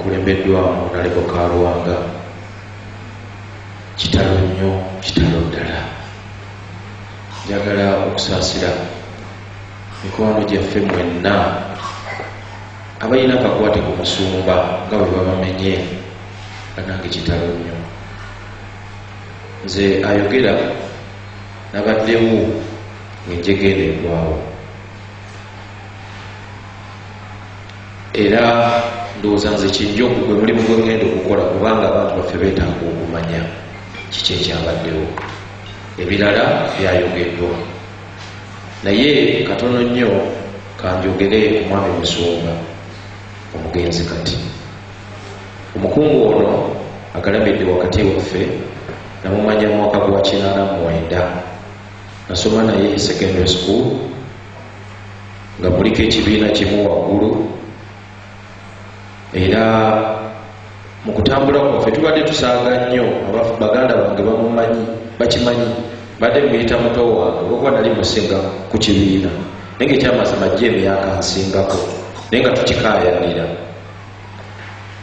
okulembeddwamu Nalebo Kaluwanga kitalo nnyo, kitalo ddala. Njagala okusaasira mikwano gyaffe mwenna abalina akakwate ku musumba nga bwe babamenye, banange kitalo nnyo. Nze ayogera nabaddewo ng'enjegeererwawo, era ndowooza nze kijja gwe mulimu gwe ngenda okukola, kubanga abantu baffe beetaaga okumanya kiki ekyabaddewo. Ebirala byayogeddwa, naye katono nnyo kanjogere ku mwami Musumba omugenzi. Kati omukungu ono agalambidde wakati waffe, namumanya mu mwaka gwa 89, nasoma naye secondary school nga muliko ekibiina kimu waggulu, era mu kutambula kwaffe tubadde tusaaga nnyo. Baganda bange bamumanyi, bakimanyi, badde muyita muto wange olwokuba nali musinga ku kibiina, naye ng'ekyamazima ajja emyaka nsingako, naye nga tukikaayanira.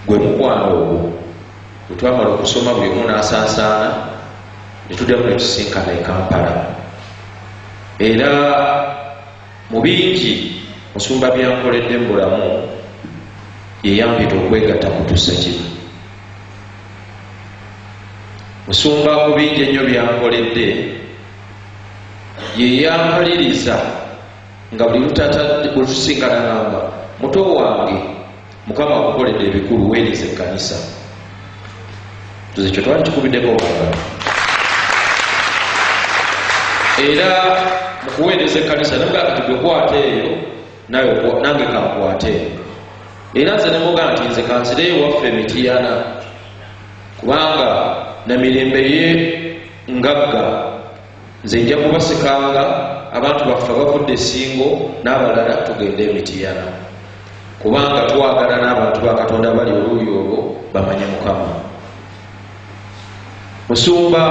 Gwe mukwano ogwo bwe twamala okusoma buli omu n'asaasaana, ne tuddamu ne tusinkana e Kampala. Era mu bingi Musumba byankoledde mu bulamu ye yampita okwegatta kutuusa kimu. Musumba ku bingi ennyo byankoledde ye yampaliriza nga buli lutusinkana ngamba, muto wange Mukama akukoledde ebikulu, weerize ekkanisa. Tuze kyo twali tukubiddeko wanga. Era mu kuweereza ekkanisa namugaa kati gwe kwata eyo nange kankwate eyo. Era nze nemugaa nti nze kanzireyo waffe Mityana, kubanga namirembe ye ngagga nze nja kubasikanga abantu baffe abavudde Ssingo n'abalala tugende e Mityana, kubanga twagala n'abantu ba Katonda bali oluuyi olwo bamanye Mukama. Musumba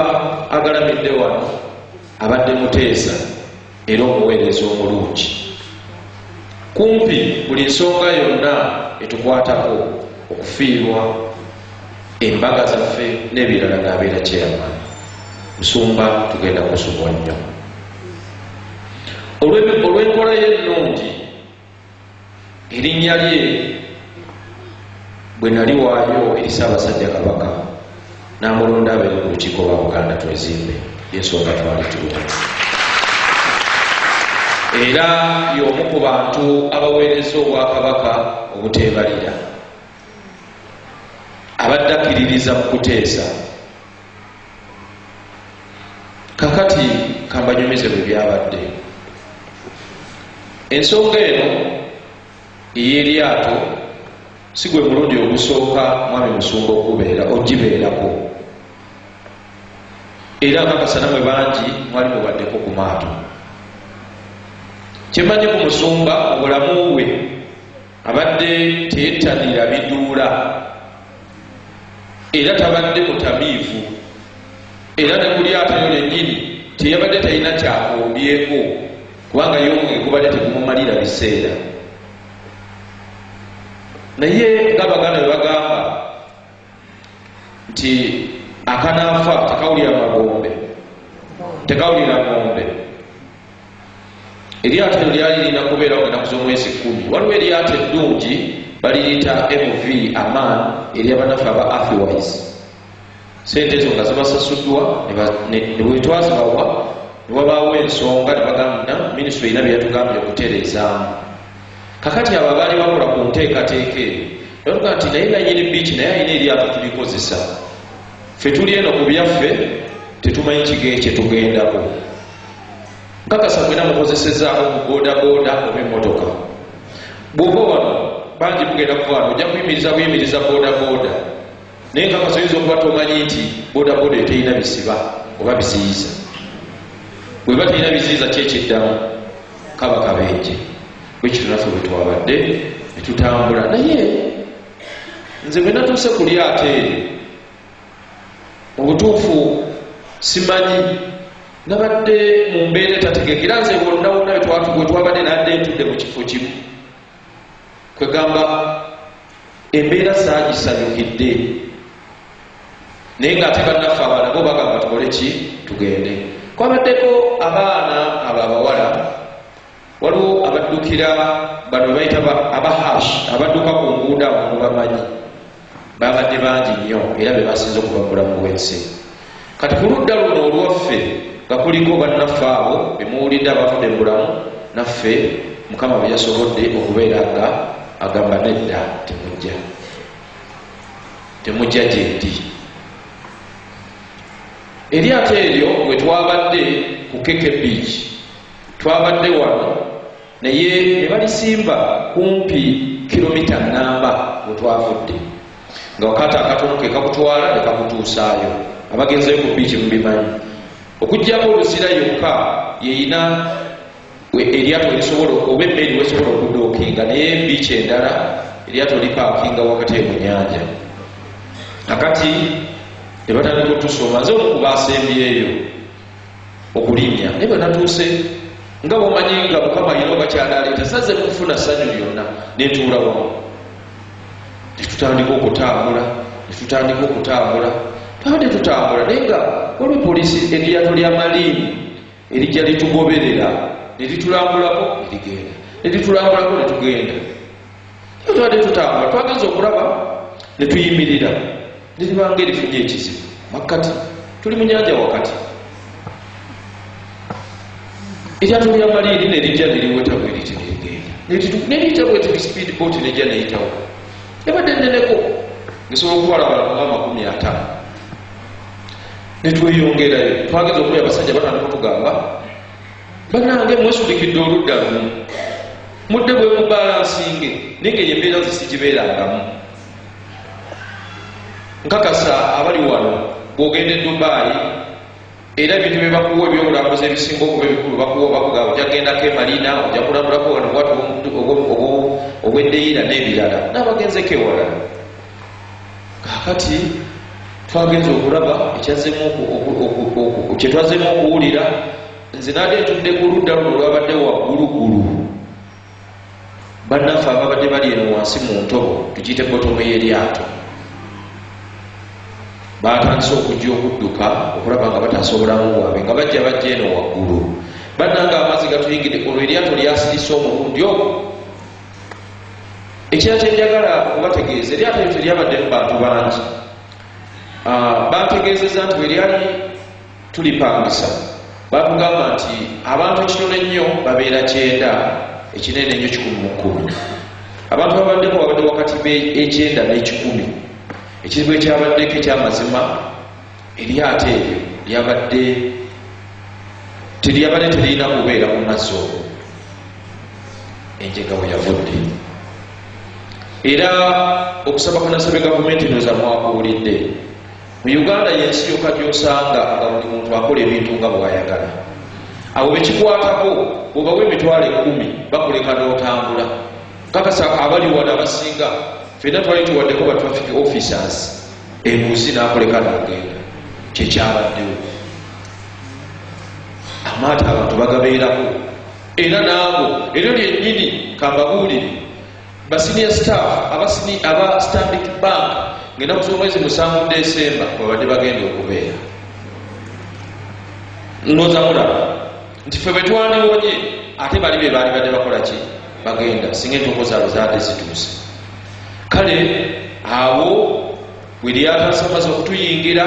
agalamidde wano abadde muteesa era omuweereza omulungi. Kumpi buli nsonga yonna etukwatako, okufiirwa, embaga zaffe n'ebirala ng'abeera chairman. Musumba tugenda kusubwa nnyo olw'enkola ye ennungi. Erinnya lye bwe nali waayo eri Ssaabasajja Kabaka n'amulonda abeere mu lukiiko lwa Buganda Twezimbe, y'ensonga twali tuluma. Era y'omu ku bantu abaweereza Obwakabaka obuteebalira, abadde akkiririza mu kuteesa. Kakati kambanyumize bwe byabadde. Ensonga eno ey'eryato si gwe mulundi ogusooka mwami Musumba ogibeerako, era akakasa namwe bangi mwali mubaddeko ku maato. Kyemmanyi ku Musumba obulamu bwe abadde teyettanira biduula, era tabadde mutamiivu, era ne ku lyato lyo lyennyini teyabadde talina kyakombyeko, kubanga yonge kubadde tekumumalira biseera. Naye ng'Abaganda bwe bagamba nti akanaafa tekawulira magombe, tekawulira ngombe. Eryato eryo lyali lirina kubeerawo ennaku z'omwezi 10. Waliwo eryato eddungi baliyita MV Aman ery'abanafu aba Earthwise. Sente ezo nga zibasasuddwa ne bwetwazibawa ne wabaawo ensonga ne bagamba minisitule erina bye yatugambye okutereezaamu. Kakati abo abaali bakola ku nteekateeka eyo batuga nti naye nannyini biiki naye alina eryato tulikozesa, ffe tuli eno ku byaffe tetumanyi kigee kye tugendako. Nkakasa mwena mukozesezzaako mu boodabooda oba emmotoka. Bw'oba wano bangi mugenda kuvaano ojja buyimiriza boodabooda, naye nkakasa oyinza okuba tomanyi nti boodabooda eteyina bisiba oba biziyiza. Bweba terina biziyiza kyekiddamu kaba kabenje. Bwekityo naffe bwe twabadde ne tutambula. Naye nze bwe natuuse ku lyato eryo mu butuufu simanyi, nabadde mu mbeera etategekera. Nze wonna bwe twabadde nadde ntudde mu kifo kimu, kwegamba embeera saagisanyukidde naye ng'ate bannaffe abaana bo bagamba tukole ki tugende. Kwabaddeko abaana abo abawala, waliwo abaddukira bano bayita abahash abadduka ku nguudo abo mubamanyi babadde bangi nnyo era be basinze okuba mulamu bw'ensi. Kati ku ludda luno olwaffe nga kuliko bannaffe abo bemuwulidde abavudde mu bulamu, naffe Mukama bwe yasobodde okubeera nga agamba nedda temujja gyendi. Eryato eryo bwe twabadde ku Keke Beach, twabadde wano naye ne balisimba kumpi kilomita nnamba bwe twavudde, nga wakati akatono ke kakutwala ne kakutuusaayo. Abagenzeyo ku biiki mubimanyi, okuggyako Luzira yokka yeyina eryato lisobola oba emmeri wesobola okudookinga, naye biiki endala eryato lipaakinga wakati mu nnyanja. Akati ne batandika otusoma, nze omu kubasembyeyo okulinnya, naye bwe natuuse nga bwomanyi nga Mukama alina obakyalaleeta, saze kufuna ssanyu lyonna, netuula wamu netutandika okutambula twabadde tutambula, naye nga waliwo poliisi eryato lya maliini erijja litugoberera ne litulambulako nerigenda, ne litulambulako ne tugenda. Twabadde tutambula, twagenza okulaba ne tuyimirira, ne libanga erifunye ekizibu makkati, tuli mu nnyanja wakati. Eryato lya maliini ne lijja ne liweta bweriti nerigenda, neriyita bweti speed boat nejja neyitawo, yabadde nneneko ngesobola okutwala abantu 50. Netweyongerayo, twagenza okulya abasajja batandika okutugamba, bannange mwesulikidde oludda lumu, mudde bwe mubalansinge, naye nga embeera zisigibeerangamu. Nkakasa abali wano bw'ogenda e Dubai era ebintu bye bakuwa ebyobulambuzi ebisinga okuba ebikulu bakugamba ojja kugendako e Marina, ojja kulambulako wano bwatu obw'eddeira n'ebirala, n'abagenzeko ewala. Kaakati twagenza okulaba kyetwazeemu okuwulira, nze naade ntudde ku ludda luno olwabadde waggulugulu, bannaffe ababadde bali eno wansi mu ntobo, tugiyite botomu y'eryato, batandise okujja okudduka okulaba nga bataasa obulamu bwabwe, nga bajja eno waggulu. Bannanga amazzi gatuyingidde, olwo eryato lyasirisa omulundi ogwo. Ekira kyenjagala okubategeeza, eryato eryo teryabaddemu bantu bangi. Bantegeezezza nti weryali tulipangisa batugamba nti abantu ekitono ennyo babeera 9, ekinene ennyo 11. Abantu babaddeko babadde wakati be9 ne10. Ekizibu ekyabaddeko ekyamazima, eryato eryo teryabadde teriyina kubeera mu mazzi olwo enjega bwe yavudde. Era okusaba kanasabe gavumenti noza mwakuwulidde, mu Uganda yensi yokka gy'osanga nga buli muntu akola ebintu nga bw'ayagala. Abo bekikwatako bw'obawa emitwalo 10 bakuleka n'otambula. Kakasa abali wano abasinga ffenna twali tuwaddeko ba traffic officers, embuzi n'akoleka n'agenda. Kyekyabaddewo, amaato abantu bagabeerako, era naabo eryo lyennyini kambabuulire ba senior staff aba Stanbic Bank ng'ennaku z'omwezi 7 Desemba babadde bagenda okubeera. Ndowooza mulaba nti ffe bwe twandiwonye ate bali be baali badde bakola ki bagenda, singa entuuko zaabwe zaadde zituuse. Kale awo bwe lyatandise amaze okutuyingira,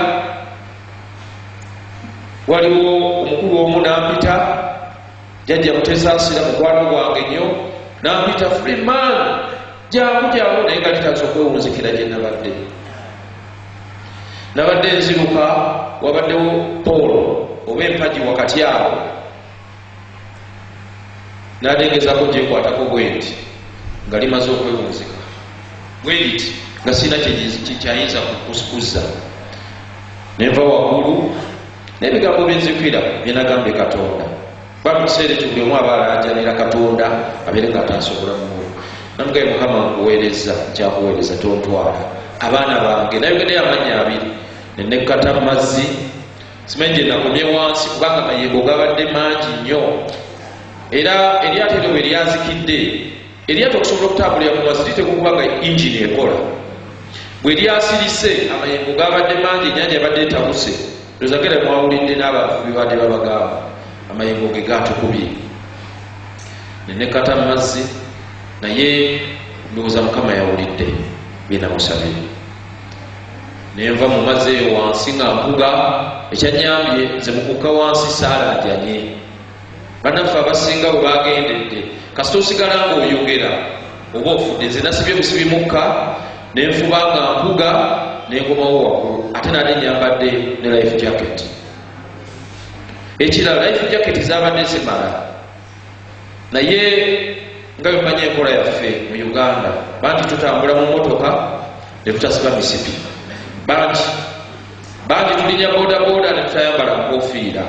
waliwo omukulu omu n'ampita, jjajja mutesaasira mukwano gwange nnyo, n'ampita Freeman jangu naye nga litanze okwewunzikira gye nabadde nziruka. Wabaddewo Paul oba empagi wakati awo, n'adengezako gyekwatako bwenti nga limaze okwewunzika bweriti nga sina kyayinza kuzza. Nenva waggulu n'ebigambo byenzikira byenagambye Katonda. Bamukiseera ekyo buli omu aba alanjanira Katonda abeere nga ataasa obulamu bwe. Namugaye Mukama nkuweereza, kyakuweereza tontwala abaana bange. Nayogedde amanya 2 nenekkata mazzi, simanyi gye nakomye wansi kubanga mayengo gabadde mangi nnyo. Era eryato eryo bwe lyazikidde eryato okusobola okutambulira mu mazzi litekukuba nga ingini ekola. Bwe lyasirise amayengo gabadde mangi, ennyanja yabadde etabuse, lozagera mwawulidde n'abavubi badde babagamba amayengo ge gatukubye. Nenekata mu mazzi, naye ndowooza Mukama yawulidde bye namusabye. Nenva mu mazzi eyo wansi nga mpuga, ekyanyambye nze mukukka wansi saalajanye. Bannaffe abasinga bwe bagendedde kasita osigala ng'oyogera oba ofudde, nze nasibye busibi mukka nenfuba nga mpuga nenkomawo waggulu, ate nade nyambadde ne life jacket. Ekirala life jacket zabadde zimala, naye nga bimanya enkola yaffe mu Uganda bangi tutambula mu motoka ne tutasiba misipi, bangi tulinya bodaboda ne tutayambala nkofiira.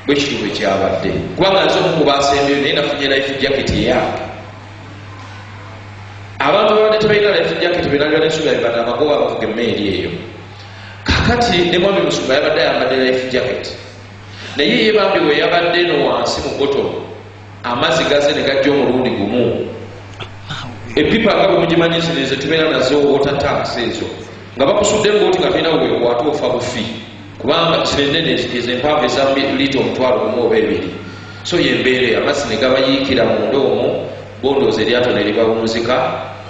Bwe kityo bwe kyabadde, kubanga nze omu basembeyo naye nafunye life jacket eyange. Abantu babadde tebalina life jacket benalira n'ensuga yabadde amagoba abavuga emmeeri eyo. Kakati ne mwami Musumba yabadde ayambadde life jacket, naye ye bambi we yabadde no wansi mu botolo, amazzi gaze ne gajja omulundi gumu. Epipa nga bwe mugimanyisirize tubeera nazo water tanks ezo nga bakusudde mbooti nga tulina weekwata ofa bufi, kubanga kinenene ezo empaavu eza lita 1,000 oba 2. So yembeere amazzi ne gabayiikira mu ndoomo, bondooza eryato ne libawunzika,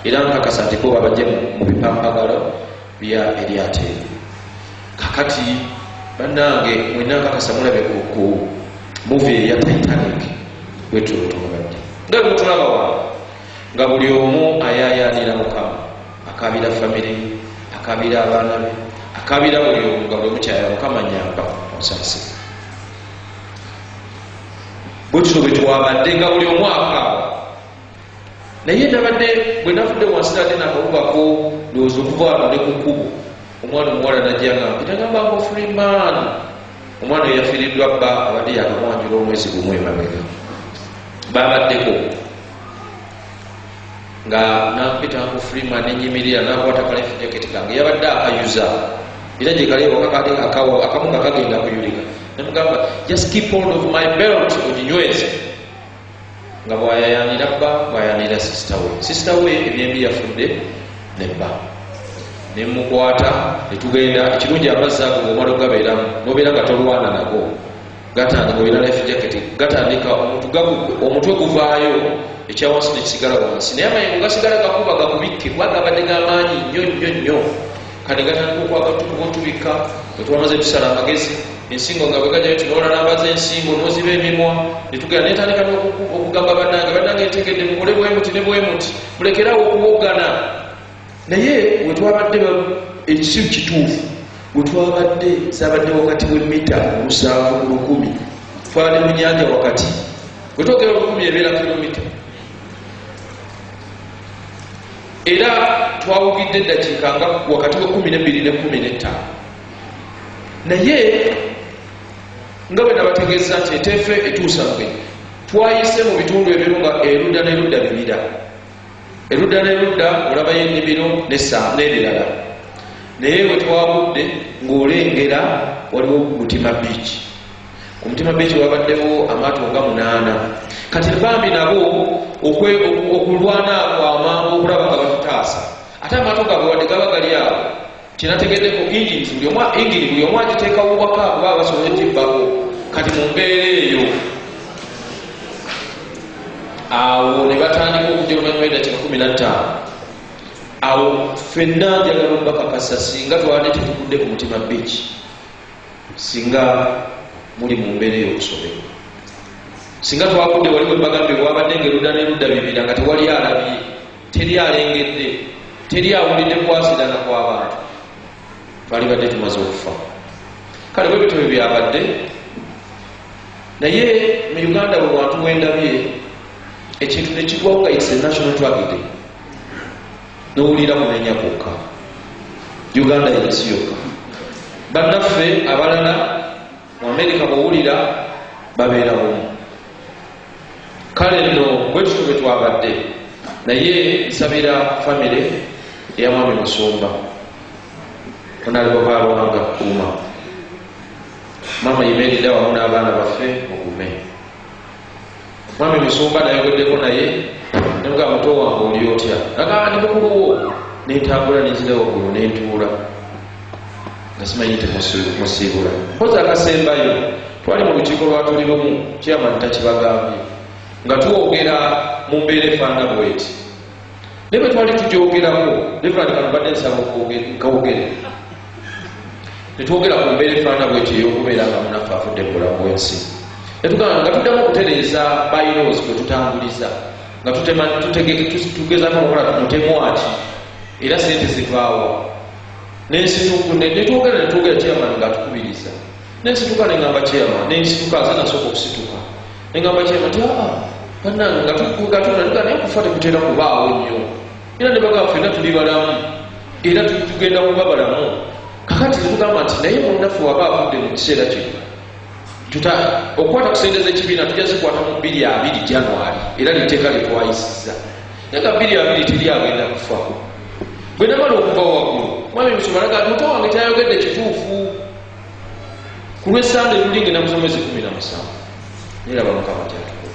era nkakasa nti bo babajja mu bipampagalo bya eryato eryo. Kakati bannange mwena nkakasa mulabe ku movie eya Titanic bwetulo tumubadde nga bwetulaba wano nga buli omu ayayaanira Mukama, akabira famire, akabira abaana be, akabira buli omu nga buli omu kyaya Mukama nyamba onsase. Bwetulo bwe twabadde nga buli omu akaaba, naye nabadde bwe navudde wansi nadde nakawubako ndowooza okuva wano ne ku kkubo, omwana omuwala najja nga mpita gamba ngo Freeman. Omwana oyo yafiiriddwa bba abadde yakamwanjula omwezi gumu emabega. Babaddeko nga nampita ngo Freeman nenyimirira nakwata ka life jacket kange, yabadde akayuza era gye kaleewo akamu nga kagenda kuyulika. Nemugamba just keep hold of my belt oginyweze. Nga bwayayanira bba bwayayanira sister we ebyembi yafudde nebba nemukwata netugenda. Ekirungi amazzi ago ng'omala ogabeeramu nobeera nga tolwana nago, gatandika olina life jacket gatandika omutwe guvaayo, ekyawansi nekisigala wansi, naye amayengo gasigala gakuba gakubikke kuba gabadde g'amaanyi nnyo. Kati gatandika okwagatukuba otubikka bwe twamaze tusala amagezi, ensingo nga bwe gajjayo tunoola n'abaza ensingo n'oziba emimwa, netugenda netandika okugamba bannange ntegedde mukole bwe muti ne bwe muti, mulekerawo okuwogana. Naye bwe twabadde ekisibu kituufu, bwe twabadde zabadde wakati w'emita 7 ku 10, twabadde mu nnyanja wakati. Bwe twogera 10 ebeera kilomita, era twawugidde eddakiika nga wakati wa 12 ne 15. Naye nga bwe nabategeeza nti eteefe etuusa mwe twayise mu bitundu ebiru nga erudda n'erudda bibira, erudda n'erudda olabayo ennimiro n'ebirala. Naye bwe twawudde ng'olengera waliwo Mutima Beach. Ku Mutima Beach wabaddewo amaato nga 8. Kati bambi nabo okulwana kwamangu okulaba nga batutaasa, ate amaato gaabwe wadde gaba gali awo kinategeddeko ingini buli omu agiteekawo waka kuba basobola ekibbako. Kati mu mbeera eyo awo ne batandika okujja oluvannyuma eddakiika 15. Awo ffenna njagala obbakakasa singa twabadde tetugudde ku Mutima Beach, singa muli mu mbeera ey'okusobera, singa twagudde waliwo embagambye bwabadde ng'erudda n'erudda bibira nga tewali alabye, teri alengedde, teri awulidde kwasirana kw'abantu, twali badde tumaze okufa. Kale bwe bityo bwe byabadde. Naye mu Uganda bwe bantu wendabye ekintu ne kigwawo nga it's a national tragedy, n'owulira kunenya kwokka. Uganda yensi yokka. Bannaffe abalala mu Amerika bw'owulira babeera bumu. Kale nno bwe tutyo bwe twabadde. Naye nsabira famire eya Mwami Musumba, Honorable Balwanga Kuuma, Mama Yimerida wamu n'abaana baffe mugume. Mwami Musumba nayogeddeko naye ne nemuga muto wange oli otya nagaa ndi mukuluwo nentambula nenzira waggulu nentuula nga simanyi temusiibula mpozi akasembayo twali mu lukiiko lwatuli lumu chairman takibagambye nga twogera mu mbeera efaana bweti ne bwe twali tugyogerako reverand kanobadde nsaba nkawogere netwogera ku mbeera efaana bweti ey'okubeera nga munaffe afudde mu bulamu bw'ensi netugamba nga tuddamu okutereeza bylaws kwe tutambuliza nga tugezako okukola tumutemu ati era sente zivaawo netwogera chairman ngaatukubiriza nensituka nengamba chairman nensituka aze nasooka okusituka nengamba chairman ti bannange nga tugatuna naye okufa tekutera kubaawo nnyo era ne bagamba ffenna tuli balamu era tugenda kuba balamu kakati tetugamba nti naye munnaffe waba afudde mu kiseera kino okukwata ku sente z'ekibiina tujja zikwata mu 2020 January era liteeka lyetwayisiza naye nga 2020 teri agenda kufako bwe namala okuva waggulu mwami musomalaga ati muto wange kyayogedde kituufu ku lw'essande luli ngenda kusoma mwezi 17 niraba mukama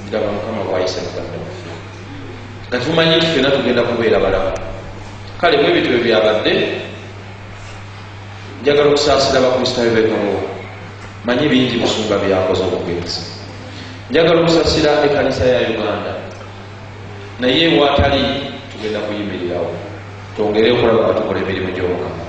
niraba mukama bwayise muganda waffe nga tumanyi nti ffenna tugenda kubeera balamu kale bwe bityo bwe byabadde njagala okusaasira bakristaayo b'ekamwa manyi bingi musumba byakoze obugenzi njagala okusaasira ekkanisa ya Uganda naye waatali tugenda kuyimirirawo twongere okulaba nga tukola emirimu gy'omukama